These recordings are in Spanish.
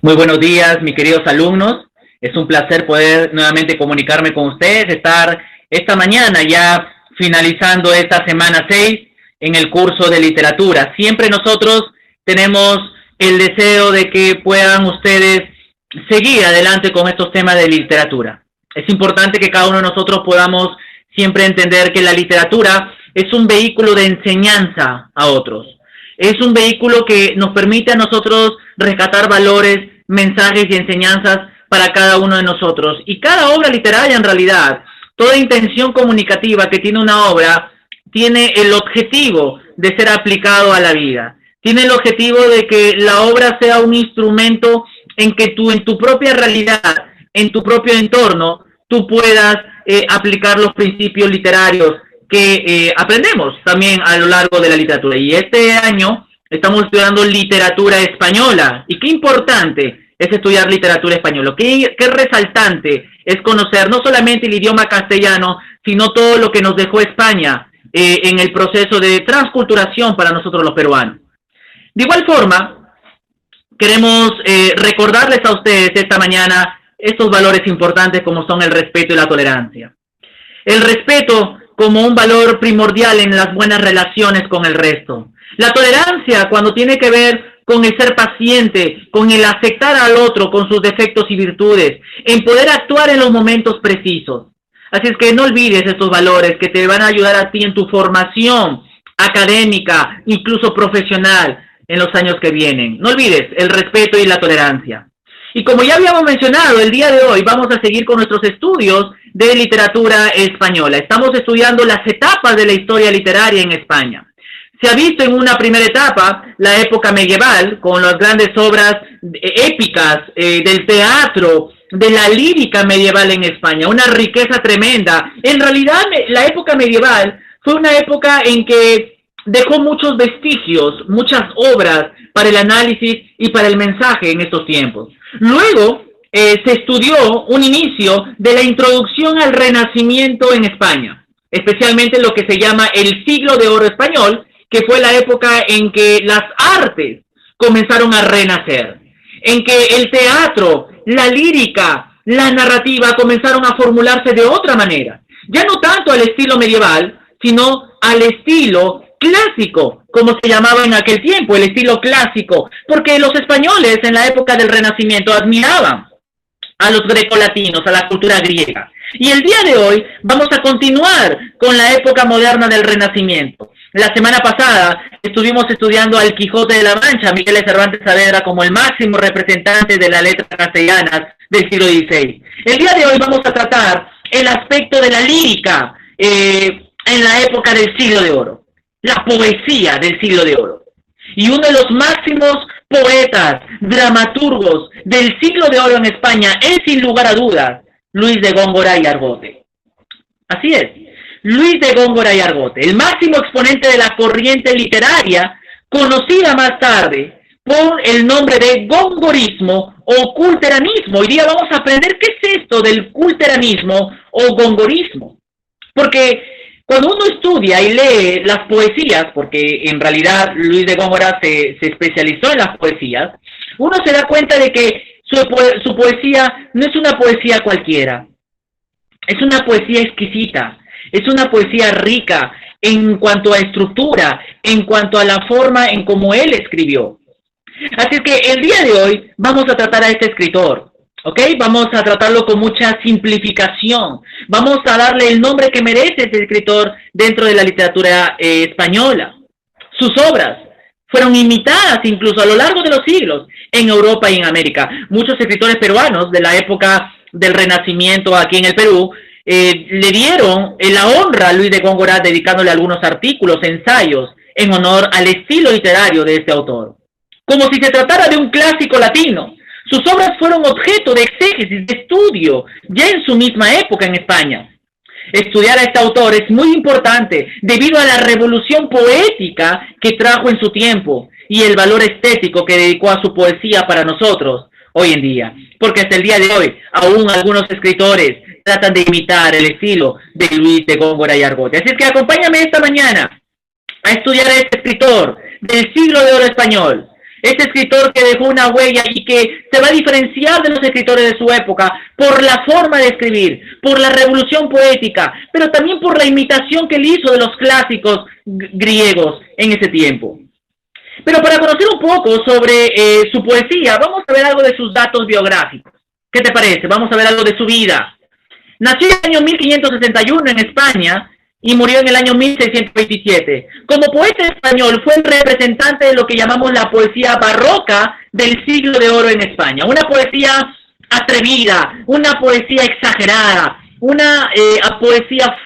Muy buenos días, mis queridos alumnos. Es un placer poder nuevamente comunicarme con ustedes, estar esta mañana ya finalizando esta semana 6 en el curso de literatura. Siempre nosotros tenemos el deseo de que puedan ustedes seguir adelante con estos temas de literatura. Es importante que cada uno de nosotros podamos siempre entender que la literatura es un vehículo de enseñanza a otros. Es un vehículo que nos permite a nosotros rescatar valores, mensajes y enseñanzas para cada uno de nosotros. Y cada obra literaria, en realidad, toda intención comunicativa que tiene una obra, tiene el objetivo de ser aplicado a la vida. Tiene el objetivo de que la obra sea un instrumento en que tú, en tu propia realidad, en tu propio entorno, tú puedas aplicar los principios literarios que aprendemos también a lo largo de la literatura. Y este año estamos estudiando literatura española. Y qué importante es estudiar literatura española. Qué resaltante es conocer no solamente el idioma castellano, sino todo lo que nos dejó España en el proceso de transculturación para nosotros los peruanos. De igual forma, queremos recordarles a ustedes esta mañana estos valores importantes como son el respeto y la tolerancia. El respeto como un valor primordial en las buenas relaciones con el resto. La tolerancia cuando tiene que ver con el ser paciente, con el aceptar al otro, con sus defectos y virtudes, en poder actuar en los momentos precisos. Así es que no olvides estos valores que te van a ayudar a ti en tu formación académica, incluso profesional, en los años que vienen. No olvides el respeto y la tolerancia. Y como ya habíamos mencionado, el día de hoy vamos a seguir con nuestros estudios de literatura española. Estamos estudiando las etapas de la historia literaria en España. Se ha visto en una primera etapa la época medieval, con las grandes obras épicas del teatro, de la lírica medieval en España, una riqueza tremenda. En realidad, la época medieval fue una época en que dejó muchos vestigios, muchas obras para el análisis y para el mensaje en estos tiempos. Luego se estudió un inicio de la introducción al Renacimiento en España, especialmente lo que se llama el Siglo de Oro español, que fue la época en que las artes comenzaron a renacer, en que el teatro, la lírica, la narrativa comenzaron a formularse de otra manera, ya no tanto al estilo medieval, sino al estilo clásico, como se llamaba en aquel tiempo, el estilo clásico, porque los españoles en la época del Renacimiento admiraban a los grecolatinos, a la cultura griega. Y el día de hoy vamos a continuar con la época moderna del Renacimiento. La semana pasada estuvimos estudiando al Quijote de la Mancha, Miguel de Cervantes Saavedra, como el máximo representante de las letras castellanas del siglo XVI. El día de hoy vamos a tratar el aspecto de la lírica en la época del Siglo de Oro, la poesía del Siglo de Oro. Y uno de los máximos poetas, dramaturgos del Siglo de Oro en España es, sin lugar a dudas, Luis de Góngora y Argote. Así es, Luis de Góngora y Argote, el máximo exponente de la corriente literaria, conocida más tarde por el nombre de gongorismo o culteranismo. Hoy día vamos a aprender qué es esto del culteranismo o gongorismo. Porque cuando uno estudia y lee las poesías, porque en realidad Luis de Góngora se especializó en las poesías, uno se da cuenta de que su poesía no es una poesía cualquiera, es una poesía exquisita, es una poesía rica en cuanto a estructura, en cuanto a la forma en cómo él escribió. Así que el día de hoy vamos a tratar a este escritor, ¿ok? Vamos a tratarlo con mucha simplificación. Vamos a darle el nombre que merece este escritor dentro de la literatura española. Sus obras fueron imitadas incluso a lo largo de los siglos en Europa y en América. Muchos escritores peruanos de la época del Renacimiento aquí en el Perú le dieron la honra a Luis de Góngora dedicándole algunos artículos, ensayos, en honor al estilo literario de este autor. Como si se tratara de un clásico latino. Sus obras fueron objeto de exégesis, de estudio, ya en su misma época en España. Estudiar a este autor es muy importante debido a la revolución poética que trajo en su tiempo y el valor estético que dedicó a su poesía para nosotros hoy en día. Porque hasta el día de hoy, aún algunos escritores tratan de imitar el estilo de Luis de Góngora y Argote. Así es que acompáñame esta mañana a estudiar a este escritor del Siglo de Oro español, Este escritor que dejó una huella y que se va a diferenciar de los escritores de su época por la forma de escribir, por la revolución poética, pero también por la imitación que él hizo de los clásicos griegos en ese tiempo. Pero para conocer un poco sobre su poesía, vamos a ver algo de sus datos biográficos. ¿Qué te parece? Vamos a ver algo de su vida. Nació en el año 1561 en España y murió en el año 1627. Como poeta español fue el representante de lo que llamamos la poesía barroca del siglo de oro en España. Una poesía atrevida, una poesía exagerada, una poesía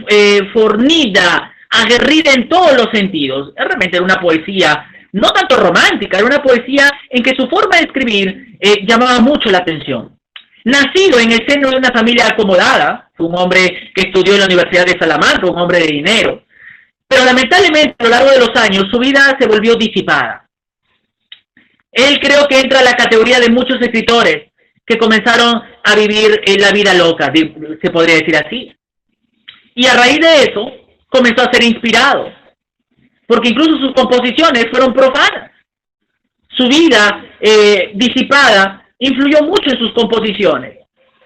fornida, aguerrida en todos los sentidos. Realmente era una poesía no tanto romántica, era una poesía en que su forma de escribir llamaba mucho la atención. Nacido en el seno de una familia acomodada, fue un hombre que estudió en la Universidad de Salamanca, un hombre de dinero, pero lamentablemente a lo largo de los años su vida se volvió disipada. Él creo que entra a la categoría de muchos escritores que comenzaron a vivir la vida loca, se podría decir así. Y a raíz de eso comenzó a ser inspirado, porque incluso sus composiciones fueron profanas. Su vida disipada influyó mucho en sus composiciones.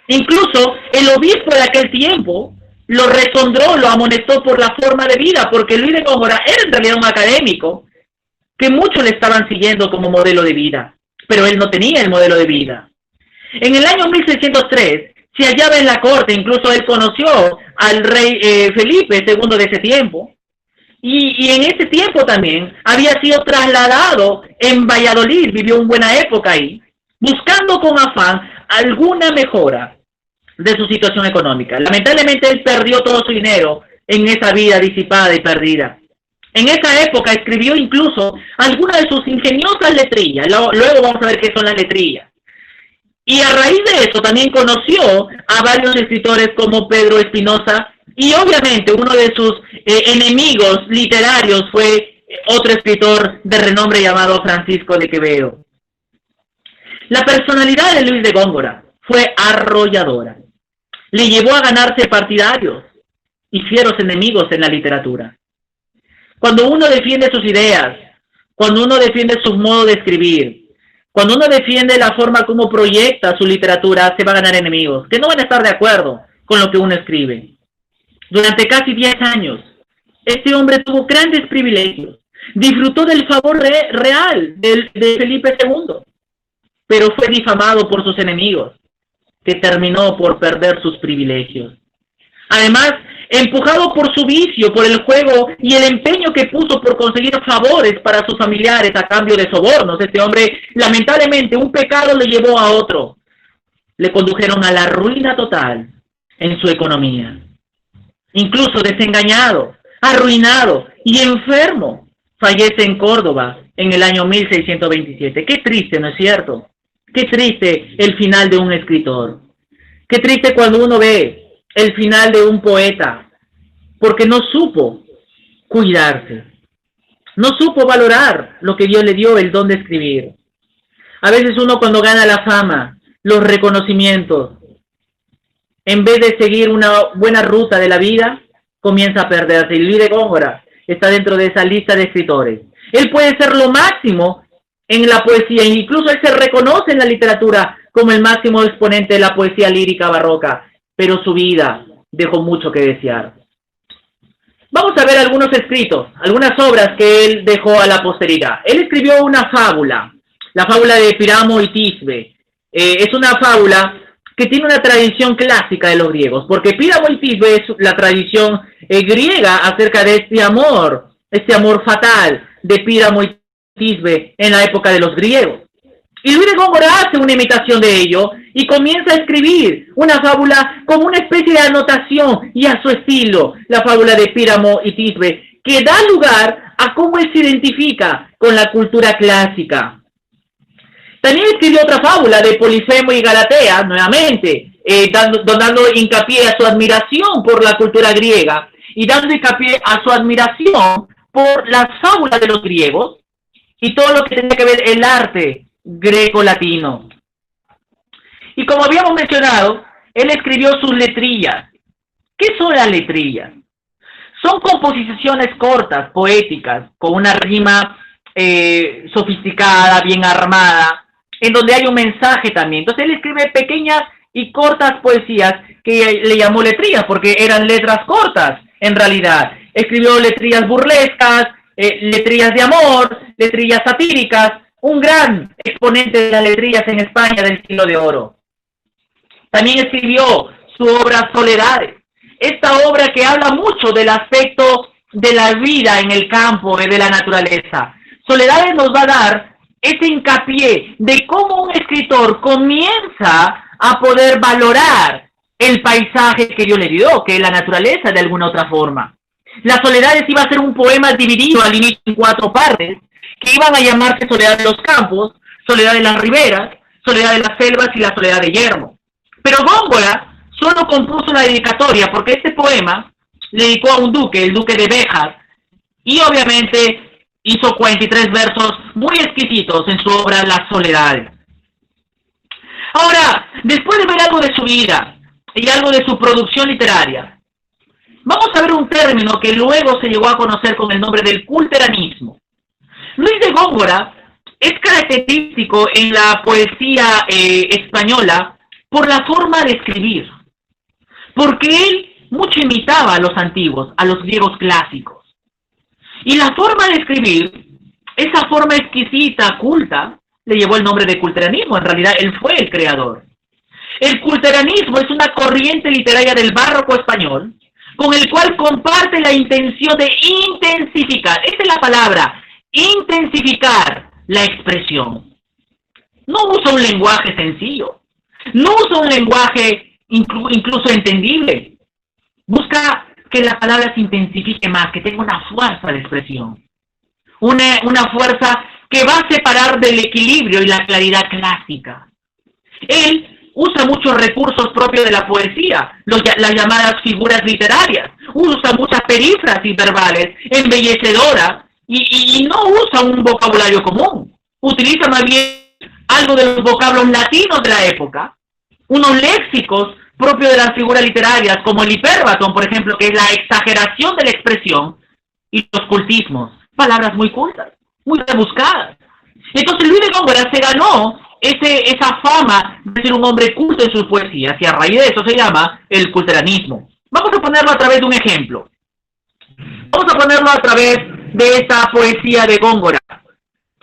Incluso el obispo de aquel tiempo lo resondró, lo amonestó por la forma de vida, porque Luis de Góngora era en realidad un académico que muchos le estaban siguiendo como modelo de vida, pero él no tenía el modelo de vida. En el año 1603 se hallaba en la corte, incluso él conoció al rey Felipe II de ese tiempo, y en ese tiempo también había sido trasladado en Valladolid, vivió una buena época ahí, buscando con afán alguna mejora de su situación económica. Lamentablemente él perdió todo su dinero en esa vida disipada y perdida. En esa época escribió incluso algunas de sus ingeniosas letrillas. Luego vamos a ver qué son las letrillas. Y a raíz de eso también conoció a varios escritores como Pedro Espinosa, y obviamente uno de sus enemigos literarios fue otro escritor de renombre llamado Francisco de Quevedo. La personalidad de Luis de Góngora fue arrolladora. Le llevó a ganarse partidarios y fieros enemigos en la literatura. Cuando uno defiende sus ideas, cuando uno defiende su modo de escribir, cuando uno defiende la forma como proyecta su literatura, se va a ganar enemigos, que no van a estar de acuerdo con lo que uno escribe. Durante casi 10 años, este hombre tuvo grandes privilegios, disfrutó del favor real de Felipe II, pero fue difamado por sus enemigos, que terminó por perder sus privilegios. Además, empujado por su vicio, por el juego y el empeño que puso por conseguir favores para sus familiares a cambio de sobornos, este hombre, lamentablemente, un pecado le llevó a otro. Le condujeron a la ruina total en su economía. Incluso desengañado, arruinado y enfermo, fallece en Córdoba en el año 1627. Qué triste, ¿no es cierto? Qué triste el final de un escritor. Qué triste cuando uno ve el final de un poeta, porque no supo cuidarse. No supo valorar lo que Dios le dio, el don de escribir. A veces uno cuando gana la fama, los reconocimientos, en vez de seguir una buena ruta de la vida, comienza a perderse. Y Luis de Góngora está dentro de esa lista de escritores. Él puede ser lo máximo en la poesía, e incluso él se reconoce en la literatura como el máximo exponente de la poesía lírica barroca, pero su vida dejó mucho que desear. Vamos a ver algunos escritos, algunas obras que él dejó a la posteridad. Él escribió una fábula, la fábula de Piramo y Tisbe. Es una fábula que tiene una tradición clásica de los griegos, porque Piramo y Tisbe es la tradición griega acerca de este amor fatal de Piramo y Tisbe en la época de los griegos. Y Luis de Góngora hace una imitación de ello y comienza a escribir una fábula como una especie de anotación y a su estilo, la fábula de Piramo y Tisbe, que da lugar a cómo él se identifica con la cultura clásica. También escribió otra fábula de Polifemo y Galatea, nuevamente, dando hincapié a su admiración por la cultura griega y dando hincapié a su admiración por las fábulas de los griegos y todo lo que tenía que ver el arte greco-latino. Y como habíamos mencionado, él escribió sus letrillas. ¿Qué son las letrillas? Son composiciones cortas, poéticas, con una rima sofisticada, bien armada, en donde hay un mensaje también. Entonces él escribe pequeñas y cortas poesías que le llamó letrías, porque eran letras cortas, en realidad. Escribió letrías burlescas, letrías de amor, letrías satíricas, un gran exponente de las letrías en España del siglo de oro. También escribió su obra Soledades, esta obra que habla mucho del aspecto de la vida en el campo y de la naturaleza. Soledades nos va a dar ese hincapié de cómo un escritor comienza a poder valorar el paisaje que Dios le dio, que es la naturaleza de alguna otra forma. Las Soledades iba a ser un poema dividido al inicio en 4 partes, que iban a llamarse Soledad de los Campos, Soledad de las Riberas, Soledad de las Selvas y la Soledad de Yermo. Pero Góngora solo compuso la dedicatoria porque este poema le dedicó a un duque, el duque de Béjar, y obviamente hizo 43 versos muy exquisitos en su obra Las Soledades. Ahora, después de ver algo de su vida y algo de su producción literaria, vamos a ver un término que luego se llegó a conocer con el nombre del culteranismo. Luis de Góngora es característico en la poesía española por la forma de escribir, porque él mucho imitaba a los antiguos, a los griegos clásicos. Y la forma de escribir, esa forma exquisita, culta, le llevó el nombre de culteranismo. En realidad, él fue el creador. El culteranismo es una corriente literaria del barroco español, con el cual comparte la intención de intensificar, esta es la palabra, intensificar la expresión. No usa un lenguaje sencillo, no usa un lenguaje incluso entendible. Busca que la palabra se intensifique más, que tenga una fuerza de expresión. Una fuerza que va a separar del equilibrio y la claridad clásica. Él usa muchos recursos propios de la poesía, las llamadas figuras literarias. Usa muchas perífrasis verbales embellecedoras y no usa un vocabulario común. Utiliza más bien algo de los vocablos latinos de la época, unos léxicos propios de las figuras literarias, como el hipérbaton, por ejemplo, que es la exageración de la expresión, y los cultismos, palabras muy cultas, muy rebuscadas. Entonces Luis de Góngora se ganó esa fama de ser un hombre culto en sus poesías, y a raíz de eso se llama el culteranismo. Vamos a ponerlo a través de un ejemplo. Vamos a ponerlo a través de esta poesía de Góngora.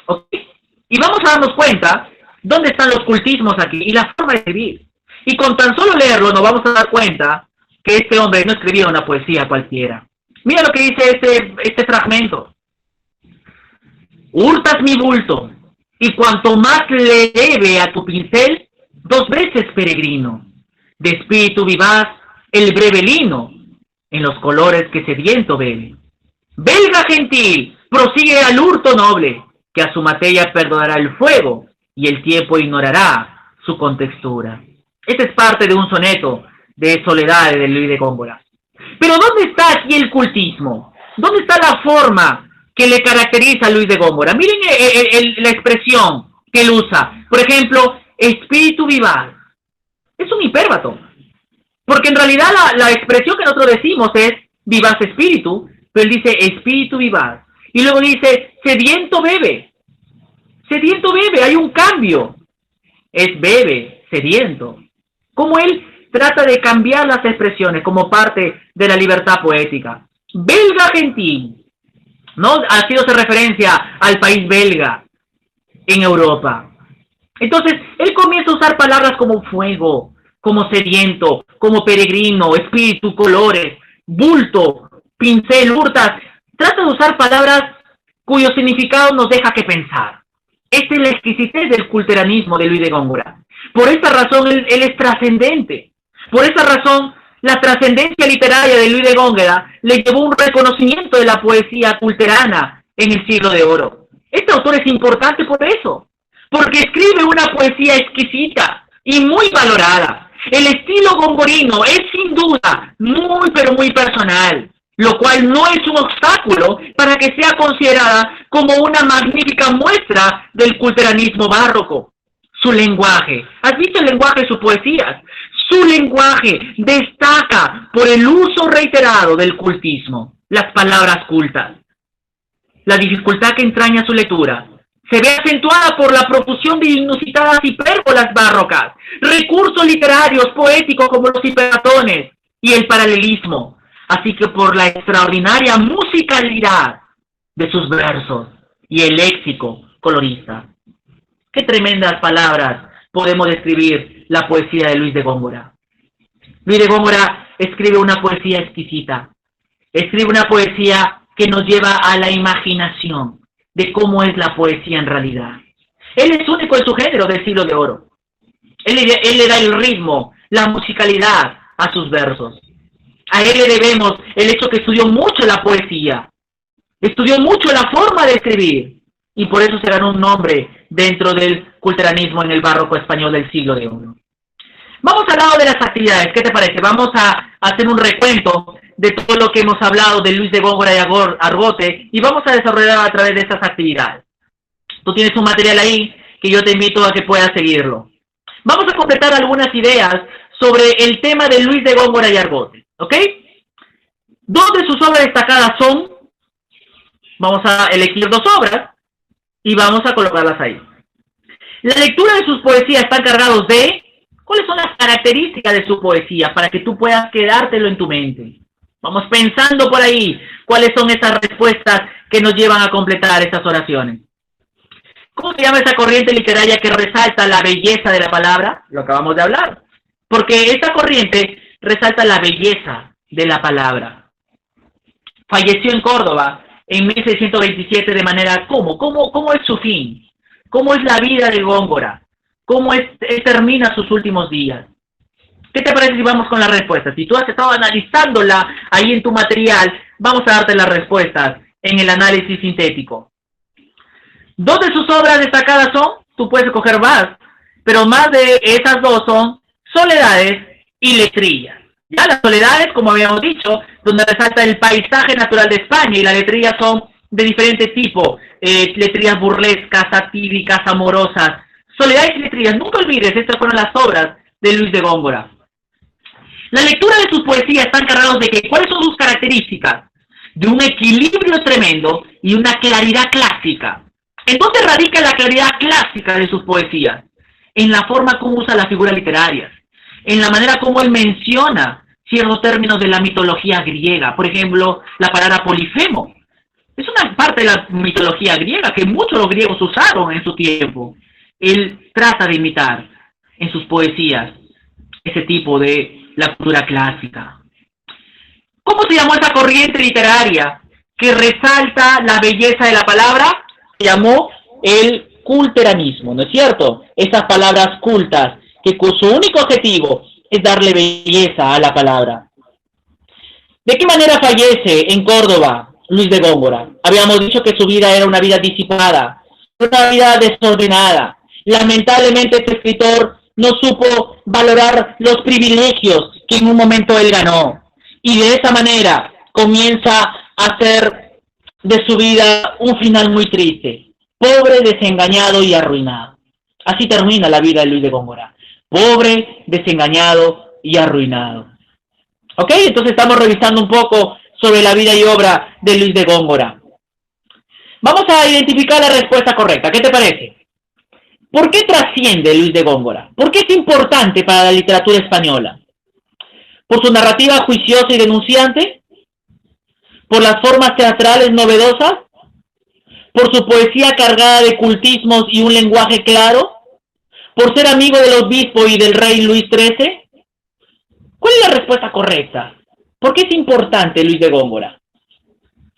¿Okay? Y vamos a darnos cuenta dónde están los cultismos aquí y la forma de escribir. Y con tan solo leerlo nos vamos a dar cuenta que este hombre no escribía una poesía cualquiera. Mira lo que dice este fragmento. Hurtas mi bulto, y cuanto más le debe a tu pincel, 2 veces peregrino. De espíritu vivaz, el breve lino, en los colores que sediento bebe. Belga gentil, prosigue al hurto noble, que a su materia perdonará el fuego, y el tiempo ignorará su contextura. Esta es parte de un soneto de Soledades de Luis de Góngora. Pero ¿dónde está aquí el cultismo? ¿Dónde está la forma que le caracteriza a Luis de Góngora? Miren la expresión que él usa. Por ejemplo, espíritu vivaz. Es un hipérbato. Porque en realidad la expresión que nosotros decimos es vivaz espíritu, pero él dice espíritu vivaz. Y luego dice sediento bebe. Sediento bebe, hay un cambio. Es bebe, sediento. Como él trata de cambiar las expresiones como parte de la libertad poética. Belga gentil, ¿no? Haciéndose referencia al país belga en Europa. Entonces, él comienza a usar palabras como fuego, como sediento, como peregrino, espíritu, colores, bulto, pincel, hurtas. Trata de usar palabras cuyo significado nos deja que pensar. Esta es la exquisitez del culteranismo de Luis de Góngora. Por esta razón, él es trascendente. Por esta razón, la trascendencia literaria de Luis de Góngora le llevó un reconocimiento de la poesía culterana en el siglo de oro. Este autor es importante por eso, porque escribe una poesía exquisita y muy valorada. El estilo gongorino es sin duda muy pero muy personal, lo cual no es un obstáculo para que sea considerada como una magnífica muestra del culteranismo barroco. Su lenguaje, ¿has visto el lenguaje de sus poesías? Su lenguaje destaca por el uso reiterado del cultismo, las palabras cultas. La dificultad que entraña su lectura se ve acentuada por la profusión de inusitadas hipérbolas barrocas, recursos literarios, poéticos como los hiperatones y el paralelismo, así que por la extraordinaria musicalidad de sus versos y el léxico colorista. Qué tremendas palabras podemos describir la poesía de Luis de Góngora. Luis de Góngora escribe una poesía exquisita, escribe una poesía que nos lleva a la imaginación de cómo es la poesía en realidad. Él es único en su género del siglo de oro. Él le da el ritmo, la musicalidad a sus versos. A él le debemos el hecho que estudió mucho la poesía, estudió mucho la forma de escribir, y por eso se ganó un nombre dentro del culteranismo en el barroco español del siglo de oro. Vamos al lado de las actividades, ¿qué te parece? Vamos a hacer un recuento de todo lo que hemos hablado de Luis de Góngora y Argote y vamos a desarrollar a través de estas actividades. Tú tienes un material ahí que yo te invito a que puedas seguirlo. Vamos a completar algunas ideas sobre el tema de Luis de Góngora y Argote, ¿ok? Dos de sus obras destacadas son, vamos a elegir dos obras y vamos a colocarlas ahí. La lectura de sus poesías están cargados de, ¿cuáles son las características de su poesía para que tú puedas quedártelo en tu mente? Vamos pensando por ahí cuáles son esas respuestas que nos llevan a completar estas oraciones. ¿Cómo se llama esa corriente literaria que resalta la belleza de la palabra? Lo acabamos de hablar. Porque esta corriente resalta la belleza de la palabra. Falleció en Córdoba en 1627 de manera, ¿cómo es su fin? ¿Cómo es la vida de Góngora? ¿Cómo termina sus últimos días? ¿Qué te parece si vamos con las respuestas? Si tú has estado analizándola ahí en tu material, vamos a darte las respuestas en el análisis sintético. Dos de sus obras destacadas son, tú puedes escoger más, pero más de esas dos son Soledades y Letrillas. Ya las Soledades, como habíamos dicho, donde resalta el paisaje natural de España, y las letrillas son de diferente tipo, letrillas burlescas, satíricas, amorosas. Soledades y Letrillas, nunca olvides, estas fueron las obras de Luis de Góngora. La lectura de sus poesías están cargados de que, ¿cuáles son sus características? De un equilibrio tremendo y una claridad clásica. ¿En dónde radica la claridad clásica de sus poesías? En la forma como usa las figuras literarias, en la manera como él menciona ciertos términos de la mitología griega. Por ejemplo, la palabra Polifemo. Es una parte de la mitología griega que muchos los griegos usaron en su tiempo. Él trata de imitar en sus poesías ese tipo de la cultura clásica. ¿Cómo se llamó esa corriente literaria que resalta la belleza de la palabra? Se llamó el culteranismo, ¿no es cierto? Esas palabras cultas, que su único objetivo es darle belleza a la palabra. ¿De qué manera fallece en Córdoba Luis de Góngora? Habíamos dicho que su vida era una vida disipada, una vida desordenada. Lamentablemente este escritor no supo valorar los privilegios que en un momento él ganó. Y de esa manera comienza a hacer de su vida un final muy triste. Pobre, desengañado y arruinado. Así termina la vida de Luis de Góngora. Pobre, desengañado y arruinado. ¿Ok? Entonces estamos revisando un poco sobre la vida y obra de Luis de Góngora. Vamos a identificar la respuesta correcta. ¿Qué te parece? ¿Por qué trasciende Luis de Góngora? ¿Por qué es importante para la literatura española? ¿Por su narrativa juiciosa y denunciante? ¿Por las formas teatrales novedosas? ¿Por su poesía cargada de cultismos y un lenguaje claro? ¿Por ser amigo del obispo y del rey Luis XIII? ¿Cuál es la respuesta correcta? ¿Por qué es importante Luis de Góngora?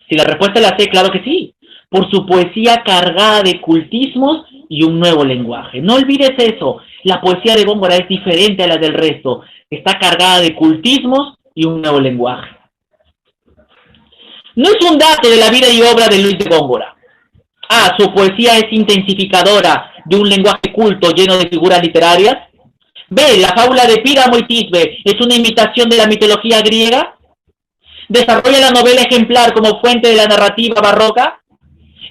Si la respuesta la sé, claro que sí. Por su poesía cargada de cultismos y un nuevo lenguaje. No olvides eso. La poesía de Góngora es diferente a la del resto. Está cargada de cultismos y un nuevo lenguaje. No es un dato de la vida y obra de Luis de Góngora. Su poesía es intensificadora de un lenguaje culto lleno de figuras literarias. B, la fábula de Píramo y Tisbe es una imitación de la mitología griega. Desarrolla la novela ejemplar como fuente de la narrativa barroca.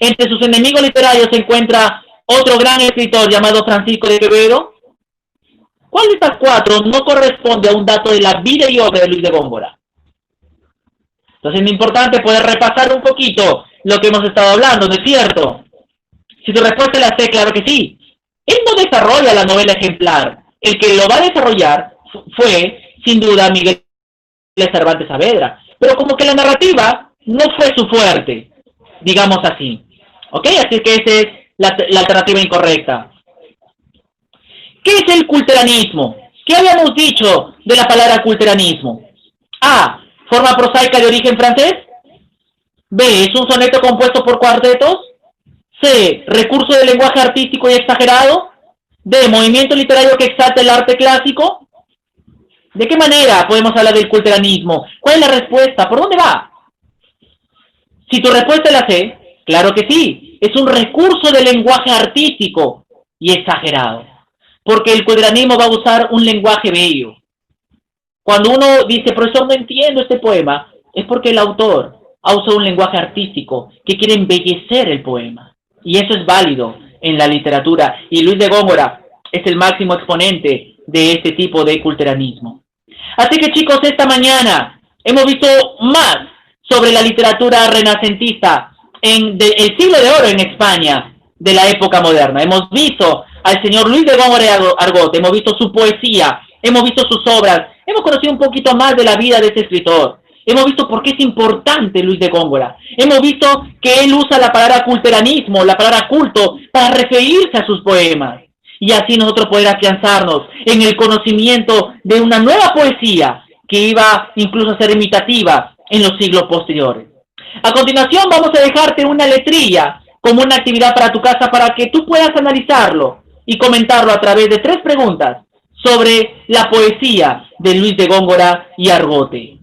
Entre sus enemigos literarios se encuentra otro gran escritor llamado Francisco de Quevedo. ¿Cuál de estas cuatro no corresponde a un dato de la vida y obra de Luis de Góngora? Entonces es importante poder repasar un poquito lo que hemos estado hablando, ¿no es cierto? Si tu respuesta es la C, claro que sí. Él no desarrolla la novela ejemplar. El que lo va a desarrollar fue, sin duda, Miguel Cervantes Saavedra. Pero como que la narrativa no fue su fuerte, digamos así. ¿Ok? Así que esa es la alternativa incorrecta. ¿Qué es el culteranismo? ¿Qué habíamos dicho de la palabra culteranismo? A. Forma prosaica de origen francés. B. Es un soneto compuesto por cuartetos. C. Recurso de lenguaje artístico y exagerado. D. Movimiento literario que exalta el arte clásico. ¿De qué manera podemos hablar del culteranismo? ¿Cuál es la respuesta? ¿Por dónde va? Si tu respuesta es la C, claro que sí. Es un recurso de lenguaje artístico y exagerado. Porque el culteranismo va a usar un lenguaje bello. Cuando uno dice, profesor, no entiendo este poema, es porque el autor ha usado un lenguaje artístico que quiere embellecer el poema. Y eso es válido en la literatura. Y Luis de Góngora es el máximo exponente de este tipo de culteranismo. Así que, chicos, esta mañana hemos visto más sobre la literatura renacentista el siglo de oro en España de la época moderna. Hemos visto al señor Luis de Góngora Argot, hemos visto su poesía, hemos visto sus obras, hemos conocido un poquito más de la vida de este escritor. Hemos visto por qué es importante Luis de Góngora. Hemos visto que él usa la palabra culteranismo, la palabra culto, para referirse a sus poemas. Y así nosotros poder afianzarnos en el conocimiento de una nueva poesía que iba incluso a ser imitativa en los siglos posteriores. A continuación vamos a dejarte una letrilla como una actividad para tu casa para que tú puedas analizarlo y comentarlo a través de 3 preguntas sobre la poesía de Luis de Góngora y Argote.